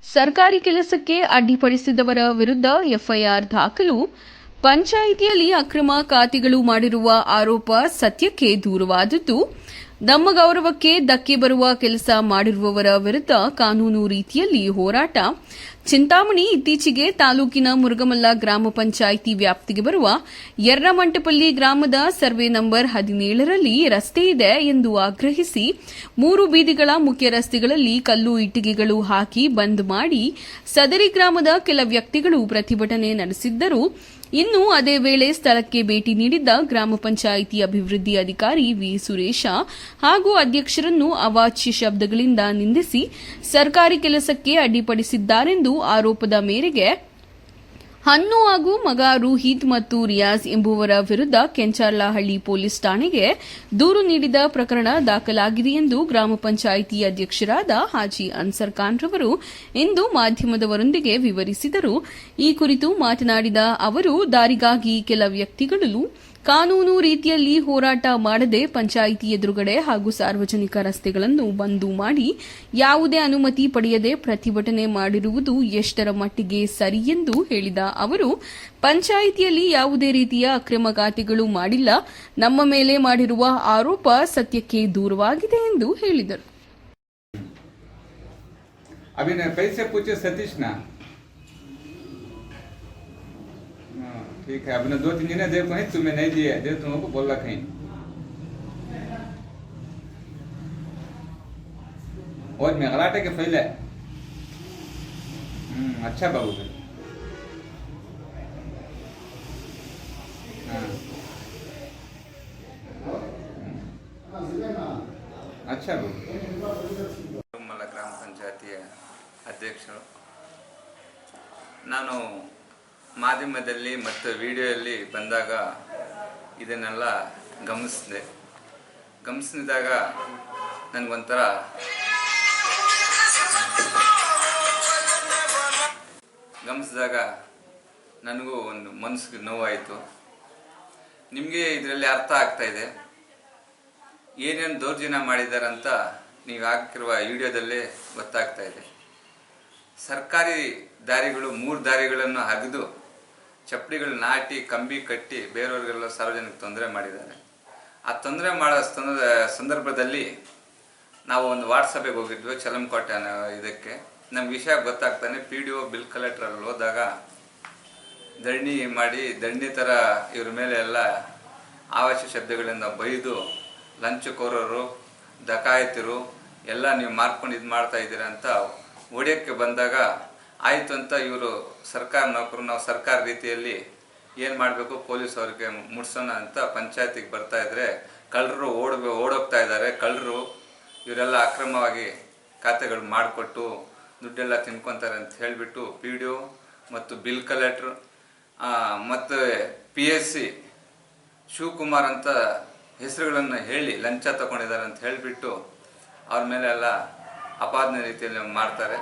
ಸರ್ಕಾರಿ ಕೆಲಸಕ್ಕೆ ಅಡ್ಡಿಪಡಿಸಿದವರ ವಿರುದ್ಧ ಎಫ್ಐಆರ್ ದಾಖಲು. ಪಂಚಾಯಿತಿಯಲ್ಲಿ ಅಕ್ರಮ ಖಾತೆಗಳು ಮಾಡಿರುವ ಆರೋಪ ಸತ್ಯಕ್ಕೆ ದೂರವಾದದ್ದು. ನಮ್ಮ ಗೌರವಕ್ಕೆ ಧಕ್ಕೆ ಬರುವ ಕೆಲಸ ಮಾಡಿರುವವರ ವಿರುದ್ಧ ಕಾನೂನು ರೀತಿಯಲ್ಲಿ ಹೋರಾಟ. ಚಿಂತಾಮಣಿ. ಇತ್ತೀಚೆಗೆ ತಾಲೂಕಿನ ಮುರುಗಮಲ್ಲ ಗ್ರಾಮ ಪಂಚಾಯಿತಿ ವ್ಯಾಪ್ತಿಗೆ ಬರುವ ಯರ್ರಮಂಟಪಲ್ಲಿ ಗ್ರಾಮದ ಸರ್ವೆ ನಂಬರ್ 17ರಲ್ಲಿ ರಸ್ತೆ ಇದೆ ಎಂದು ಆಗ್ರಹಿಸಿ 3 ಬೀದಿಗಳ ಮುಖ್ಯ ರಸ್ತೆಗಳಲ್ಲಿ ಕಲ್ಲು ಇಟ್ಟಿಗೆಗಳು ಹಾಕಿ ಬಂದ್ ಮಾಡಿ ಸದರಿ ಗ್ರಾಮದ ಕೆಲ ವ್ಯಕ್ತಿಗಳು ಪ್ರತಿಭಟನೆ ನಡೆಸಿದ್ದರು. ಇನ್ನು ಅದೇ ವೇಳೆ ಸ್ಥಳಕ್ಕೆ ಭೇಟಿ ನೀಡಿದ್ದ ಗ್ರಾಮ ಪಂಚಾಯಿತಿ ಅಭಿವೃದ್ಧಿ ಅಧಿಕಾರಿ ವಿ. ಸುರೇಶ ಹಾಗೂ ಅಧ್ಯಕ್ಷರನ್ನು ಅವಾಚ್ಯ ಶಬ್ದಗಳಿಂದ ನಿಂದಿಸಿ ಸರ್ಕಾರಿ ಕೆಲಸಕ್ಕೆ ಅಡ್ಡಿಪಡಿಸಿದ್ದಾರೆಂದು ಆರೋಪದ ಮೇರೆಗೆ ಹನ್ನು ಹಾಗೂ ಮಗ ರೋಹಿತ್ ಮತ್ತು ರಿಯಾಜ್ ಎಂಬುವರ ವಿರುದ್ಧ ಕೆಂಚಾರ್ಲಹಳ್ಳಿ ಪೊಲೀಸ್ ಠಾಣೆಗೆ ದೂರು ನೀಡಿದ ಪ್ರಕರಣ ದಾಖಲಾಗಿದೆ ಎಂದು ಗ್ರಾಮ ಪಂಚಾಯಿತಿ ಅಧ್ಯಕ್ಷರಾದ ಹಾಜಿ ಅನ್ಸರ್ ಖಾನ್ ರವರು ಇಂದು ಮಾಧ್ಯಮದವರೊಂದಿಗೆ ವಿವರಿಸಿದರು. ಈ ಕುರಿತು ಮಾತನಾಡಿದ ಅವರು, ದಾರಿಗಾಗಿ ಕೆಲ ವ್ಯಕ್ತಿಗಳು ಕಾನೂನು ರೀತಿಯಲ್ಲಿ ಹೋರಾಟ ಮಾಡದೆ ಪಂಚಾಯಿತಿ ಎದುರುಗಡೆ ಹಾಗೂ ಸಾರ್ವಜನಿಕ ರಸ್ತೆಗಳನ್ನು ಬಂದು ಮಾಡಿ ಯಾವುದೇ ಅನುಮತಿ ಪಡೆಯದೆ ಪ್ರತಿಭಟನೆ ಮಾಡಿರುವುದು ಎಷ್ಟರ ಮಟ್ಟಿಗೆ ಸರಿ ಎಂದು ಹೇಳಿದ ಅವರು, ಪಂಚಾಯಿತಿಯಲ್ಲಿ ಯಾವುದೇ ರೀತಿಯ ಅಕ್ರಮ ಖಾತೆಗಳು ಮಾಡಿಲ್ಲ. ನಮ್ಮ ಮೇಲೆ ಮಾಡಿರುವ ಆರೋಪ ಸತ್ಯಕ್ಕೆ ದೂರವಾಗಿದೆ ಎಂದು ಹೇಳಿದರು. ठीक है, अपने 2-3 जने देव कहीं तुम्हें नहीं दिए, देव तुमको बोला कहीं और में गलाटे के फैले। अच्छा बाबू फिर अच्छा बाबू ಮಲ್ಲ ಗ್ರಾಮ ಪಂಚಾಯತಿಯ ಅಧ್ಯಕ್ಷರು. ನಾನು ಮಾಧ್ಯಮದಲ್ಲಿ ಮತ್ತು ವಿಡಿಯೋದಲ್ಲಿ ಬಂದಾಗ ಇದನ್ನೆಲ್ಲ ಗಮನಿಸಿದಾಗ ನನಗೊಂಥರ ನನಗೂ ಒಂದು ಮನಸ್ಸಿಗೆ ನೋವಾಯಿತು. ನಿಮಗೆ ಇದರಲ್ಲಿ ಅರ್ಥ ಆಗ್ತಾ ಇದೆ ಏನೇನು ದೌರ್ಜನ್ಯ ಮಾಡಿದಾರಂತ ನೀವು ಹಾಕಿರುವ ವಿಡಿಯೋದಲ್ಲೇ ಗೊತ್ತಾಗ್ತಾ ಇದೆ. ಸರ್ಕಾರಿ ದಾರಿಗಳು 3 ದಾರಿಗಳನ್ನು ಅಗೆದು ಚಪ್ಪಡಿಗಳು ನಾಟಿ ಕಂಬಿ ಕಟ್ಟಿ ಬೇರೆಯವರಿಗೆಲ್ಲ ಸಾರ್ವಜನಿಕ ತೊಂದರೆ ಮಾಡಿದ್ದಾರೆ. ಆ ತೊಂದರೆ ಮಾಡೋ ಸಂದರ್ಭದಲ್ಲಿ ನಾವು ಒಂದು ವಾಟ್ಸಪ್ಗೆ ಹೋಗಿದ್ವಿ ಚಲಮಕೋಟೆ ಇದಕ್ಕೆ. ನಮ್ಗೆ ವಿಷಯ ಗೊತ್ತಾಗ್ತಾನೆ PDO ಬಿಲ್ ಕಲೆಕ್ಟರಲ್ಲಿ ಹೋದಾಗ ದಂಡಿ ಥರ ಇವ್ರ ಮೇಲೆ ಎಲ್ಲ ಆವಾಚ್ಯ ಶಬ್ದಗಳಿಂದ ಬೈದು ಲಂಚಕೋರರು ಡಕಾಯಿತರು ಎಲ್ಲ ನೀವು ಮಾರ್ಕೊಂಡು ಇದು ಮಾಡ್ತಾ ಇದ್ದೀರಾ ಅಂತ ಹೊಡೆಯೋಕ್ಕೆ ಬಂದಾಗ ಆಯಿತು ಅಂತ ಇವರು ಸರ್ಕಾರ ನೌಕರು, ನಾವು ಸರ್ಕಾರ ರೀತಿಯಲ್ಲಿ ಏನು ಮಾಡಬೇಕು ಪೊಲೀಸ್ ಅವ್ರಿಗೆ ಮುಟ್ಸೋಣ ಅಂತ ಪಂಚಾಯತಿಗೆ ಬರ್ತಾ ಇದ್ರೆ ಕಳ್ಳರು ಓಡೋಗ್ತಾ ಇದ್ದಾರೆ. ಕಳ್ಳರು ಇವರೆಲ್ಲ ಅಕ್ರಮವಾಗಿ ಖಾತೆಗಳು ಮಾಡಿಕೊಟ್ಟು ದುಡ್ಡೆಲ್ಲ ತಿನ್ಕೊತಾರೆ ಅಂತ ಹೇಳಿಬಿಟ್ಟು PDO ಮತ್ತು ಬಿಲ್ ಕಲೆಕ್ಟ್ರು ಮತ್ತು PSC ಶಿವಕುಮಾರ್ ಅಂತ ಹೆಸರುಗಳನ್ನು ಹೇಳಿ ಲಂಚ ತಗೊಂಡಿದ್ದಾರೆ ಅಂತ ಹೇಳಿಬಿಟ್ಟು ಅವ್ರ ಮೇಲೆ ಎಲ್ಲ ಅಪಾದನೆ ರೀತಿಯಲ್ಲಿ ಮಾಡ್ತಾರೆ.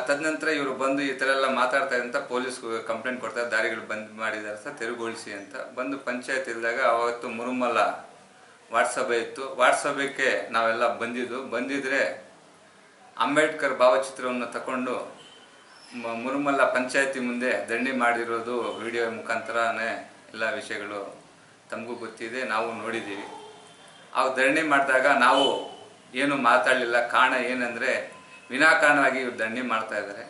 ತದನಂತರ ಇವರು ಬಂದು ಈ ಥರ ಎಲ್ಲ ಮಾತಾಡ್ತಾ ಅಂತ ಪೊಲೀಸ್ಗೆ ಕಂಪ್ಲೇಂಟ್ ಕೊಡ್ತಾರೆ, ದಾರಿಗಳು ಬಂದ್ ಮಾಡಿದ್ದಾರೆ ಸರ್ ತೆರವುಗೊಳಿಸಿ ಅಂತ. ಬಂದು ಪಂಚಾಯತ್ ಇದ್ದಾಗ ಅವತ್ತು ಮುರುಮಲ್ಲ ವಾಟ್ಸಪ್ ಇತ್ತು. ವಾಟ್ಸಪ್ಗೆ ನಾವೆಲ್ಲ ಬಂದಿದ್ರೆ ಅಂಬೇಡ್ಕರ್ ಭಾವಚಿತ್ರವನ್ನು ತಗೊಂಡು ಮುರುಮಲ್ಲ ಪಂಚಾಯತಿ ಮುಂದೆ ದಂಡಿ ಮಾಡಿರೋದು ವಿಡಿಯೋ ಮುಖಾಂತರನೇ ಎಲ್ಲ ವಿಷಯಗಳು ತಮಗೂ ಗೊತ್ತಿದೆ, ನಾವು ನೋಡಿದ್ದೀವಿ. ಅವು ದಂಡಿ ಮಾಡಿದಾಗ ನಾವು ಏನು ಮಾತಾಡಲಿಲ್ಲ. ಕಾರಣ ಏನಂದರೆ ವಿನಾಕಾರಣವಾಗಿ ಇವರು ದಂಡಿ ಮಾಡ್ತಾ ಇದ್ದಾರೆ.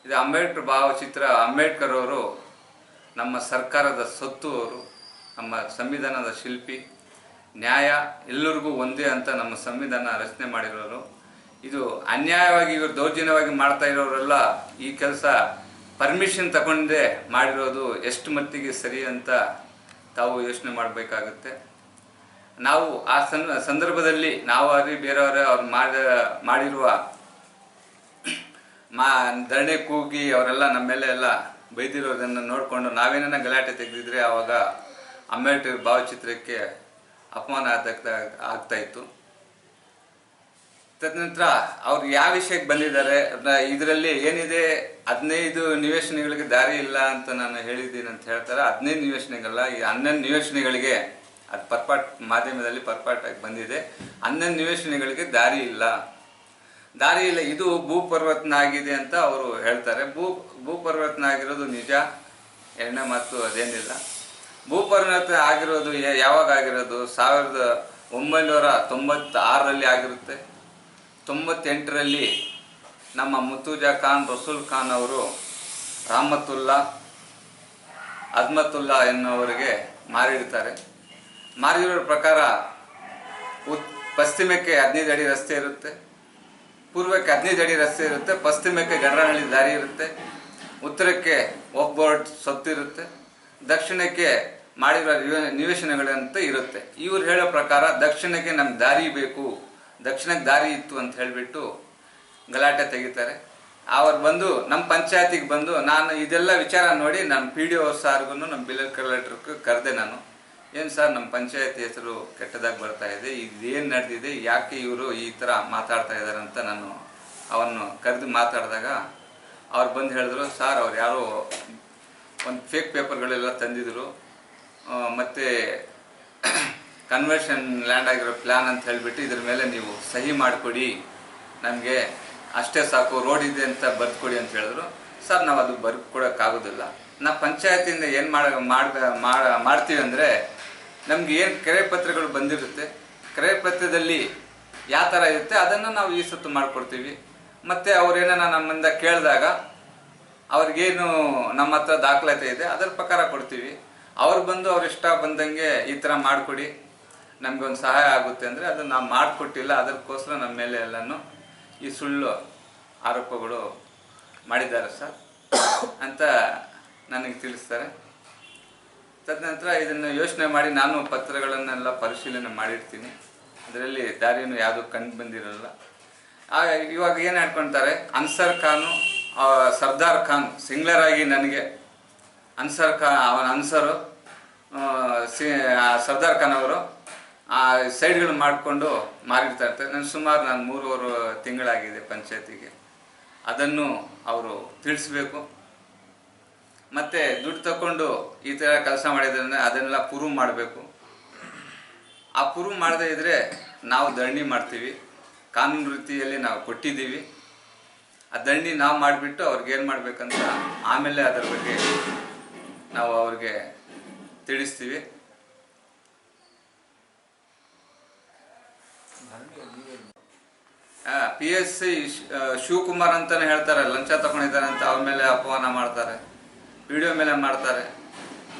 ಇದು ಅಂಬೇಡ್ಕರ್ ಭಾವಚಿತ್ರ. ಅಂಬೇಡ್ಕರ್ ಅವರು ನಮ್ಮ ಸರ್ಕಾರದ ಸೊತ್ತು, ಅವರು ನಮ್ಮ ಸಂವಿಧಾನದ ಶಿಲ್ಪಿ. ನ್ಯಾಯ ಎಲ್ಲರಿಗೂ ಒಂದೇ ಅಂತ ನಮ್ಮ ಸಂವಿಧಾನ ರಚನೆ ಮಾಡಿರೋರು. ಇದು ಅನ್ಯಾಯವಾಗಿ ಇವರು ದೌರ್ಜನ್ಯವಾಗಿ ಮಾಡ್ತಾ ಇರೋರೆಲ್ಲ ಈ ಕೆಲಸ ಪರ್ಮಿಷನ್ ತಗೊಂಡೇ ಮಾಡಿರೋದು ಎಷ್ಟು ಮಟ್ಟಿಗೆ ಸರಿ ಅಂತ ತಾವು ಯೋಚನೆ ಮಾಡಬೇಕಾಗುತ್ತೆ. ನಾವು ಆ ಸಂದರ್ಭದಲ್ಲಿ ನಾವಾಗಲಿ ಬೇರೆಯವರೇ ಅವ್ರು ಮಾಡಿರುವ ಧರಣಿ ಕೂಗಿ ಅವರೆಲ್ಲ ನಮ್ಮ ಮೇಲೆ ಎಲ್ಲ ಬೈದಿರೋದನ್ನು ನೋಡಿಕೊಂಡು ನಾವೇನ ಗಲಾಟೆ ತೆಗೆದಿದ್ರೆ ಆವಾಗ ಅಂಬೇಡ್ಕರ್ ಭಾವಚಿತ್ರಕ್ಕೆ ಅಪಮಾನ ಆಗ್ತಾ ಇತ್ತು. ತದನಂತರ ಅವ್ರು ಯಾವ ವಿಷಯಕ್ಕೆ ಬಂದಿದ್ದಾರೆ, ಇದರಲ್ಲಿ ಏನಿದೆ 15 ನಿವೇಶನಗಳಿಗೆ ದಾರಿ ಇಲ್ಲ ಅಂತ ನಾನು ಹೇಳಿದ್ದೀನಿ ಅಂತ ಹೇಳ್ತಾರೆ. 15 ನಿವೇಶನಗಳಲ್ಲ, ಈ 11 ನಿವೇಶನಗಳಿಗೆ ಅದು ಮಾಧ್ಯಮದಲ್ಲಿ ಪರ್ಪಾಟಾಗಿ ಬಂದಿದೆ. 11 ನಿವೇಶನಗಳಿಗೆ ದಾರಿ ಇಲ್ಲ. ದಾರಿ ಇಲ್ಲ, ಇದು ಭೂ ಪರಿವರ್ತನೆ ಆಗಿದೆ ಅಂತ ಅವರು ಹೇಳ್ತಾರೆ. ಭೂ ಪರಿವರ್ತನೆ ಆಗಿರೋದು ನಿಜ, ಎರಡನೇ ಮಾತು ಅದೇನಿಲ್ಲ. ಭೂ ಪರಿವರ್ತನೆ ಆಗಿರೋದು ಯಾವಾಗ ಆಗಿರೋದು? 1996ರಲ್ಲಿ ಆಗಿರುತ್ತೆ. 98ರಲ್ಲಿ ನಮ್ಮ ಮುತ್ತುಜಾ ಖಾನ್, ರಸೂಲ್ ಖಾನ್ ಅವರು ರಹಮತುಲ್ಲಾ ಅಜ್ಮತುಲ್ಲಾ ಎನ್ನುವರಿಗೆ ಮಾರಿಡ್ತಾರೆ. ಮಾರಿರೋ ಪ್ರಕಾರ ಪಶ್ಚಿಮಕ್ಕೆ 15 ಅಡಿ ರಸ್ತೆ ಇರುತ್ತೆ, ಪೂರ್ವಕ್ಕೆ 15 ಅಡಿ ರಸ್ತೆ ಇರುತ್ತೆ, ಪಶ್ಚಿಮಕ್ಕೆ ಗಡ್ರಹಳ್ಳಿ ದಾರಿ ಇರುತ್ತೆ, ಉತ್ತರಕ್ಕೆ ಒಕ್ಬೋರ್ಡ್ ಸೊತ್ತಿರುತ್ತೆ, ದಕ್ಷಿಣಕ್ಕೆ ಮಾಡಿರೋ ನಿವೇಶನಗಳಂತ ಇರುತ್ತೆ. ಇವ್ರು ಹೇಳೋ ಪ್ರಕಾರ ದಕ್ಷಿಣಕ್ಕೆ ನಮ್ಗೆ ದಾರಿ ಬೇಕು, ದಕ್ಷಿಣಕ್ಕೆ ದಾರಿ ಇತ್ತು ಅಂತ ಹೇಳಿಬಿಟ್ಟು ಗಲಾಟೆ ತೆಗಿತಾರೆ. ಅವ್ರು ಬಂದು ನಮ್ಮ ಪಂಚಾಯತಿಗೆ ಬಂದು, ನಾನು ಇದೆಲ್ಲ ವಿಚಾರ ನೋಡಿ ನಮ್ಮ PDO ಸಾರ್ಗೂ ನಮ್ಮ ಬಿಲ್ ಕಲೆಕ್ಟರ್ಗೂ ಕರೆದೆ. ನಾನು, ಏನು ಸರ್ ನಮ್ಮ ಪಂಚಾಯತಿ ಹೆಸರು ಕೆಟ್ಟದಾಗಿ ಬರ್ತಾ ಇದೆ, ಇದೇನು ನಡೆದಿದೆ, ಯಾಕೆ ಇವರು ಈ ಥರ ಮಾತಾಡ್ತಾ ಇದ್ದಾರೆ ಅಂತ ನಾನು ಅವನ್ನು ಕರೆದು ಮಾತಾಡಿದಾಗ ಅವ್ರು ಬಂದು ಹೇಳಿದ್ರು, ಸರ್ ಅವ್ರು ಯಾರೋ ಒಂದು ಫೇಕ್ ಪೇಪರ್ಗಳೆಲ್ಲ ತಂದಿದ್ರು, ಮತ್ತು ಕನ್ವರ್ಷನ್ ಲ್ಯಾಂಡ್ ಆಗಿರೋ ಪ್ಲ್ಯಾನ್ ಅಂತ ಹೇಳಿಬಿಟ್ಟು ಇದ್ರ ಮೇಲೆ ನೀವು ಸಹಿ ಮಾಡಿಕೊಡಿ, ನಮಗೆ ಅಷ್ಟೇ ಸಾಕು, ರೋಡ್ ಇದೆ ಅಂತ ಬರ್ದುಕೊಡಿ ಅಂತ ಹೇಳಿದ್ರು. ಸರ್ ನಾವು ಅದು ಬರ್ಕೊಡೋಕ್ಕಾಗೋದಿಲ್ಲ, ನಾವು ಪಂಚಾಯತಿಯಿಂದ ಏನು ಮಾಡ್ತೀವಿ ಅಂದರೆ, ನಮ್ಗೆ ಏನು ಕ್ರಯ ಪತ್ರಗಳು ಬಂದಿರುತ್ತೆ, ಕ್ರಯ ಪತ್ರದಲ್ಲಿ ಯಾವ ಥರ ಇರುತ್ತೆ ಅದನ್ನು ನಾವು ಈ ಸತ್ತು ಮಾಡಿಕೊಡ್ತೀವಿ. ಮತ್ತು ಅವ್ರೇನ ನಮ್ಮಿಂದ ಕೇಳಿದಾಗ ಅವ್ರಿಗೇನು ನಮ್ಮ ಹತ್ರ ದಾಖಲಾತಿ ಇದೆ ಅದರ ಪ್ರಕಾರ ಕೊಡ್ತೀವಿ. ಅವ್ರು ಬಂದು ಅವ್ರ ಇಷ್ಟ ಬಂದಂಗೆ ಈ ಥರ ಮಾಡಿಕೊಡಿ, ನಮಗೊಂದು ಸಹಾಯ ಆಗುತ್ತೆ ಅಂದರೆ ಅದನ್ನು ನಾವು ಮಾಡಿಕೊಟ್ಟಿಲ್ಲ, ಅದಕ್ಕೋಸ್ಕರ ನಮ್ಮ ಮೇಲೆ ಎಲ್ಲನೂ ಈ ಸುಳ್ಳು ಆರೋಪಗಳು ಮಾಡಿದ್ದಾರೆ ಸರ್ ಅಂತ ನನಗೆ ತಿಳಿಸ್ತಾರೆ. ತದನಂತರ ಇದನ್ನು ಯೋಚನೆ ಮಾಡಿ ನಾನು ಪತ್ರಗಳನ್ನೆಲ್ಲ ಪರಿಶೀಲನೆ ಮಾಡಿರ್ತೀನಿ, ಅದರಲ್ಲಿ ದಾರಿನೂ ಯಾವುದು ಕಂಡು ಬಂದಿರಲ್ಲ. ಇವಾಗ ಏನು ಹೇಳ್ಕೊಳ್ತಾರೆ, ಅನ್ಸರ್ ಖಾನು ಸರ್ದಾರ್ ಖಾನ್ ಸಿಂಗ್ಲರ್ ಆಗಿ ನನಗೆ ಅನ್ಸರ್ ಖಾನ್ ಅವನ ಅನ್ಸರು ಸರ್ದಾರ್ ಖಾನ್ ಅವರು ಆ ಸೈಡ್ಗಳು ಮಾಡಿಕೊಂಡು ಮಾರಿರ್ತಾ ಇರ್ತಾರೆ. ನಾನು 3 ತಿಂಗಳಾಗಿದೆ ಪಂಚಾಯತಿಗೆ, ಅದನ್ನು ಅವರು ತಿಳಿಸ್ಬೇಕು. ಮತ್ತು ದುಡ್ಡು ತಗೊಂಡು ಈ ಥರ ಕೆಲಸ ಮಾಡಿದ್ರೆ ಅದನ್ನೆಲ್ಲ ಪ್ರೂವ್ ಮಾಡಬೇಕು. ಆ ಪ್ರೂವ್ ಮಾಡದೇ ಇದ್ದರೆ ನಾವು ಧರಣಿ ಮಾಡ್ತೀವಿ, ಕಾನೂನು ರೀತಿಯಲ್ಲಿ ನಾವು ಕೊಟ್ಟಿದ್ದೀವಿ. ಆ ಧರಣಿ ನಾವು ಮಾಡಿಬಿಟ್ಟು ಅವ್ರಿಗೇನು ಮಾಡಬೇಕಂತ ಆಮೇಲೆ ಅದರ ಬಗ್ಗೆ ನಾವು ಅವ್ರಿಗೆ ತಿಳಿಸ್ತೀವಿ. PSC ಶಿವಕುಮಾರ್ ಅಂತಾನೆ ಹೇಳ್ತಾರೆ, ಲಂಚ ತಗೊಂಡಿದ್ದಾರೆ ಅಂತ ಅವ್ರ ಮೇಲೆ ಅಪಮಾನ ಮಾಡ್ತಾರೆ, PDO ಮೇಲೆ ಮಾಡ್ತಾರೆ,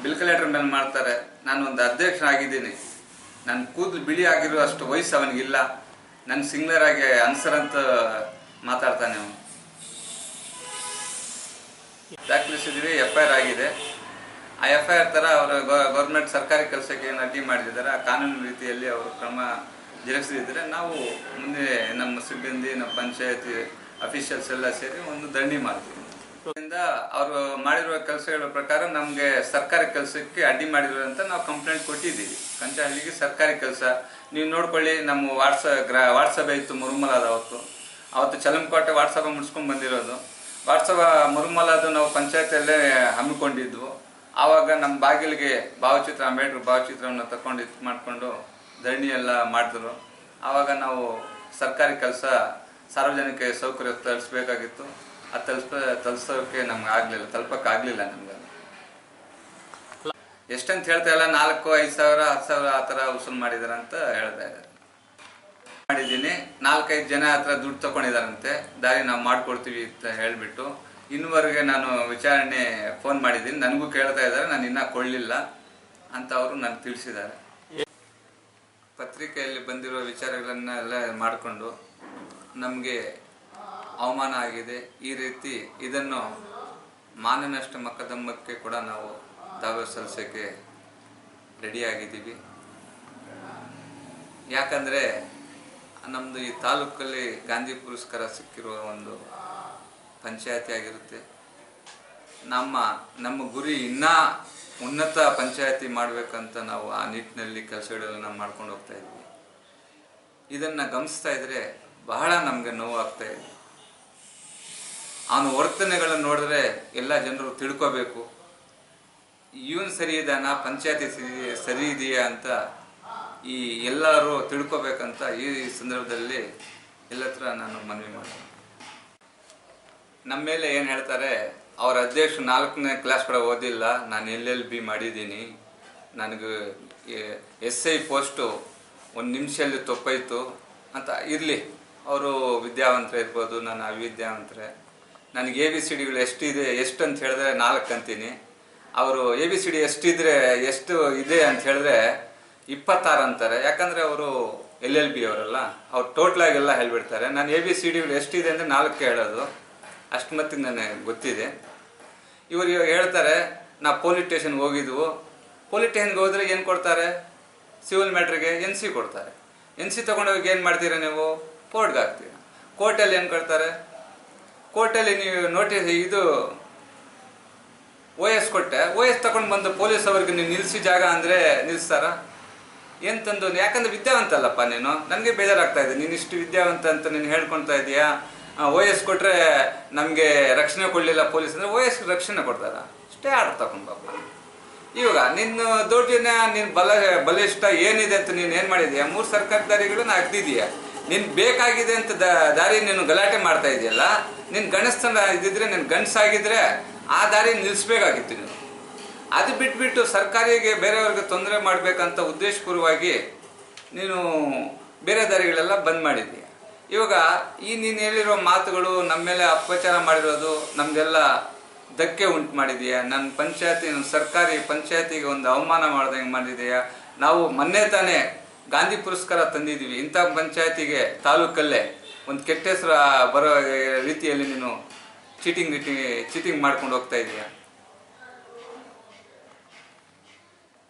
ಬಿಲ್ ಕಲೆಕ್ಟರ್ ಮೇಲೆ ಮಾಡ್ತಾರೆ. ನಾನು ಒಂದು ಅಧ್ಯಕ್ಷನಾಗಿದ್ದೀನಿ, ನನ್ನ ಕೂದಲು ಬಿಳಿ ಆಗಿರೋ ಅಷ್ಟು ವಯಸ್ಸು ಅವನಿಗಿಲ್ಲ, ನನ್ನ ಸಿಂಗ್ಲರ್ ಆಗಿ ಅನ್ಸರ್ ಅಂತ ಮಾತಾಡ್ತಾನೆ ಅವನು. ದಾಖಲಿಸಿದ್ವಿ, FIR ಆಗಿದೆ. ಆ FIR ಥರ ಅವರು ಗೌರ್ಮೆಂಟ್ ಸರ್ಕಾರಿ ಕೆಲಸಕ್ಕೆ ಏನು ಅಡ್ಡಿ ಮಾಡಿದ್ದಾರೆ, ಆ ಕಾನೂನು ರೀತಿಯಲ್ಲಿ ಅವರು ಕ್ರಮ ಜರುಗಿಸಿದ್ರೆ ನಾವು ಮುಂದೆ ನಮ್ಮ ಸಿಬ್ಬಂದಿ, ನಮ್ಮ ಪಂಚಾಯತಿ ಅಫಿಷಿಯಲ್ಸ್ ಎಲ್ಲ ಸೇರಿ ಒಂದು ದಂಡಿ ಮಾಡ್ತೀವಿ. ಅವರು ಮಾಡಿರುವ ಕೆಲಸಗಳ ಪ್ರಕಾರ ನಮಗೆ ಸರ್ಕಾರಿ ಕೆಲಸಕ್ಕೆ ಅಡ್ಡಿ ಮಾಡಿದ್ರು ಅಂತ ನಾವು ಕಂಪ್ಲೇಂಟ್ ಕೊಟ್ಟಿದ್ದೀವಿ. ಕಂಚಹಳ್ಳಿಗೆ ಸರ್ಕಾರಿ ಕೆಲಸ ನೀವು ನೋಡ್ಕೊಳ್ಳಿ, ನಮ್ಮ ವಾಟ್ಸಪ್ ಇತ್ತು ಮುರುಮಲಾದ ಅವತ್ತು ಚಲಮಕೋಟೆ ವಾಟ್ಸಪ್ ಮುಡ್ಸ್ಕೊಂಡು ಬಂದಿರೋದು. ವಾಟ್ಸಪ್ ಮುರುಮಲಾದು ನಾವು ಪಂಚಾಯತಿಯಲ್ಲೇ ಹಮ್ಮಿಕೊಂಡಿದ್ವು. ಆವಾಗ ನಮ್ಮ ಬಾಗಿಲಿಗೆ ಭಾವಚಿತ್ರ, ಅಂಬೇಡ್ಕರ್ ಭಾವಚಿತ್ರವನ್ನು ತಗೊಂಡು ಇದು ಮಾಡಿಕೊಂಡು ಧರಣಿ ಎಲ್ಲ ಮಾಡಿದ್ರು. ಆವಾಗ ನಾವು ಸರ್ಕಾರಿ ಕೆಲಸ ಸಾರ್ವಜನಿಕ ಸೌಕರ್ಯ ತಲುಪಿಸ್ಬೇಕಾಗಿತ್ತು, ಅದು ತಲುಪಿಸೋಕೆ ನಮ್ಗೆ ಆಗಲಿಲ್ಲ, ತಲುಪಕ್ಕಾಗಲಿಲ್ಲ ನಮ್ಗೆ. ಎಷ್ಟಂತ ಹೇಳ್ತಾ ಇಲ್ಲ, 4, 5 ಸಾವಿರ, 10 ಸಾವಿರ ಆ ಥರ ವಸೂಲು ಮಾಡಿದಾರೆ ಅಂತ ಹೇಳ್ತಾ ಇದ್ದಾರೆ. ಮಾಡಿದ್ದೀನಿ, 4-5 ಜನ ಹತ್ರ ದುಡ್ಡು ತಗೊಂಡಿದಾರಂತೆ, ದಾರಿ ನಾವು ಮಾಡ್ಕೊಡ್ತೀವಿ ಅಂತ ಹೇಳಿಬಿಟ್ಟು. ಇನ್ನುವರೆಗೆ ನಾನು ವಿಚಾರಣೆ ಫೋನ್ ಮಾಡಿದ್ದೀನಿ, ನನಗೂ ಕೇಳ್ತಾ ಇದ್ದಾರೆ, ನಾನು ಇನ್ನೂ ಕೊಳ್ಳಿಲ್ಲ ಅಂತ ಅವರು ನನಗೆ ತಿಳಿಸಿದ್ದಾರೆ. ಪತ್ರಿಕೆಯಲ್ಲಿ ಬಂದಿರೋ ವಿಚಾರಗಳನ್ನೆಲ್ಲ ಮಾಡಿಕೊಂಡು ನಮಗೆ ಅವಮಾನ ಆಗಿದೆ. ಈ ರೀತಿ ಇದನ್ನು ಮಾನನಷ್ಟ ಮೊಕದ್ದಮಕ್ಕೆ ಕೂಡ ನಾವು ದಾವೆ ಸಲ್ಲಿಸೋಕ್ಕೆ ರೆಡಿಯಾಗಿದ್ದೀವಿ. ಯಾಕಂದರೆ ನಮ್ಮದು ಈ ತಾಲೂಕಲ್ಲಿ ಗಾಂಧಿ ಪುರಸ್ಕಾರ ಸಿಕ್ಕಿರುವ ಒಂದು ಪಂಚಾಯತಿ ಆಗಿರುತ್ತೆ. ನಮ್ಮ ಗುರಿ ಇನ್ನೂ ಉನ್ನತ ಪಂಚಾಯತಿ ಮಾಡಬೇಕಂತ ನಾವು ಆ ನಿಟ್ಟಿನಲ್ಲಿ ಕೆಲಸಗಳನ್ನು ಮಾಡ್ಕೊಂಡು ಹೋಗ್ತಾ ಇದ್ವಿ. ಇದನ್ನು ಗಮನಿಸ್ತಾ ಇದ್ದರೆ ಬಹಳ ನಮಗೆ ನೋವಾಗ್ತಾ ಇದೆ. ಅವನ ವರ್ತನೆಗಳನ್ನು ನೋಡಿದ್ರೆ ಎಲ್ಲ ಜನರು ತಿಳ್ಕೋಬೇಕು, ಇವನು ಸರಿ ಇದ್ದಾನ, ಪಂಚಾಯತಿ ಸರಿ ಇದೆಯಾ ಅಂತ ಈ ಎಲ್ಲರೂ ತಿಳ್ಕೊಬೇಕಂತ ಈ ಸಂದರ್ಭದಲ್ಲಿ ಎಲ್ಲ ಹತ್ರ ನಾನು ಮನವಿ ಮಾಡ್ತೀನಿ. ನಮ್ಮ ಮೇಲೆ ಏನು ಹೇಳ್ತಾರೆ, ಅವ್ರ ಅಧ್ಯಕ್ಷರು 4ನೇ ಕ್ಲಾಸ್ ಕೂಡ ಓದಿಲ್ಲ, ನಾನು LLB ಮಾಡಿದ್ದೀನಿ, ನನಗೆ SI ಪೋಸ್ಟು 1 ನಿಮಿಷದಲ್ಲಿ ತಪ್ಪಾಯಿತು ಅಂತ. ಇರಲಿ, ಅವರು ವಿದ್ಯಾವಂತರೇ ಇರ್ಬೋದು, ನಾನು ಅವಿದ್ಯಾವಂತರೇ. ನನಗೆ ABCDಗಳು ಎಷ್ಟಿದೆ, ಎಷ್ಟು ಅಂತ ಹೇಳಿದ್ರೆ 4 ಅಂತೀನಿ. ಅವರು ABCD ಎಷ್ಟಿದ್ರೆ ಎಷ್ಟು ಇದೆ ಅಂತ ಹೇಳಿದ್ರೆ 26 ಅಂತಾರೆ. ಯಾಕಂದರೆ ಅವರು LLB ಅವರಲ್ಲ, ಅವ್ರು ಟೋಟ್ಲಾಗೆಲ್ಲ ಹೇಳ್ಬಿಡ್ತಾರೆ. ನಾನು ABCDಗಳು ಎಷ್ಟಿದೆ ಅಂದರೆ 4 ಹೇಳೋದು, ಅಷ್ಟು ಮಟ್ಟಿಗೆ ನನಗೆ ಗೊತ್ತಿದೆ. ಇವರು ಇವಾಗ ಹೇಳ್ತಾರೆ ನಾವು ಪೊಲೀಸ್ ಸ್ಟೇಷನ್ಗೆ ಹೋಗಿದ್ವು. ಪೊಲೀಸ್ ಸ್ಟೇಷನ್ಗೆ ಹೋದರೆ ಏನು ಕೊಡ್ತಾರೆ? ಸಿವಿಲ್ ಮ್ಯಾಟ್ರಿಗೆ NC ಕೊಡ್ತಾರೆ. NC ತೊಗೊಂಡೋಗಿ ಏನು ಮಾಡ್ತೀರಾ ನೀವು? ಕೋರ್ಟ್ಗೆ ಹಾಕ್ತೀರ. ಕೋರ್ಟಲ್ಲಿ ಏನು ಕೊಡ್ತಾರೆ? ಕೋರ್ಟಲ್ಲಿ ನೀವು ನೋಟಿಸ್ ಇದು OS ಕೊಟ್ಟೆ, OS ತಗೊಂಡು ಬಂದು ಪೊಲೀಸ್ ಅವ್ರಿಗೆ ನೀವು ನಿಲ್ಲಿಸಿ ಜಾಗ ಅಂದರೆ ನಿಲ್ಲಿಸ್ತಾರ? ಏನು ತಂದು? ಯಾಕಂದ್ರೆ ವಿದ್ಯಾವಂತ ಅಲ್ಲಪ್ಪ ನೀನು. ನನಗೆ ಬೇಜಾರಾಗ್ತಾ ಇದೆ, ನೀನು ಇಷ್ಟು ವಿದ್ಯಾವಂತ ಅಂತ ನೀನು ಹೇಳ್ಕೊಳ್ತಾ ಇದೀಯಾ. OS ಕೊಟ್ಟರೆ ನಮಗೆ ರಕ್ಷಣೆ ಕೊಡಲಿಲ್ಲ ಪೊಲೀಸ್ ಅಂದರೆ OS ರಕ್ಷಣೆ ಕೊಡ್ತಾರ? ಸ್ಟೇ ಆರ್ಡರ್ ತಗೊಂಡು ಬಾಪ. ಇವಾಗ ನಿನ್ನ ದುಡ್ಡಿನ ನಿನ್ನ ಬಲಿಷ್ಠ ಏನಿದೆ ಅಂತ ನೀನು ಏನು ಮಾಡಿದೀಯ? 3 ಸರ್ಕಾರಿ ದಾರಿಗಳನ್ನ ಹಾಕ್ತಿದೀಯ. ನಿನ್ ಬೇಕಾಗಿದೆ ಅಂತ ದಾರಿ ನೀನು ಗಲಾಟೆ ಮಾಡ್ತಾ ಇದೆಯಲ್ಲ. ನಿನ್ ಗಣಸ್ಥನ ಇದ್ದಿದ್ರೆ, ನಿನ್ ಗಂಡಸಾಗಿದ್ರೆ ಆ ದಾರಿ ನಿಲ್ಲಿಸ್ಬೇಕಾಗಿತ್ತು ನೀವು. ಅದು ಬಿಟ್ಬಿಟ್ಟು ಸರ್ಕಾರಿಗೆ ಬೇರೆಯವ್ರಿಗೆ ತೊಂದರೆ ಮಾಡಬೇಕಂತ ಉದ್ದೇಶಪೂರ್ವವಾಗಿ ನೀನು ಬೇರೆ ದಾರಿಗಳೆಲ್ಲ ಬಂದ್ ಮಾಡಿದ್ದೀಯ. ಇವಾಗ ಈ ನೀನು ಹೇಳಿರೋ ಮಾತುಗಳು ನಮ್ಮ ಮೇಲೆ ಅಪಚಾರ ಮಾಡಿರೋದು, ನಮ್ದೆಲ್ಲ ಧಕ್ಕೆ ಉಂಟು ಮಾಡಿದೀಯ. ನನ್ನ ಪಂಚಾಯತಿ, ನನ್ನ ಸರ್ಕಾರಿ ಪಂಚಾಯತಿಗೆ ಒಂದು ಅವಮಾನ ಮಾಡ್ದಂಗೆ ಮಾಡಿದೀಯ. ನಾವು ಮೊನ್ನೆ ತಾನೇ ಗಾಂಧಿ ಪುರಸ್ಕಾರ ತಂದಿದ್ದೀವಿ. ಇಂಥ ಪಂಚಾಯತಿಗೆ ತಾಲೂಕಲ್ಲೇ ಒಂದು ಕೆಟ್ಟ ಹೆಸರು ಬರೋ ರೀತಿಯಲ್ಲಿ ನೀನು ಚೀಟಿಂಗ್ ಮಾಡ್ಕೊಂಡು ಹೋಗ್ತಾ ಇದೀಯ.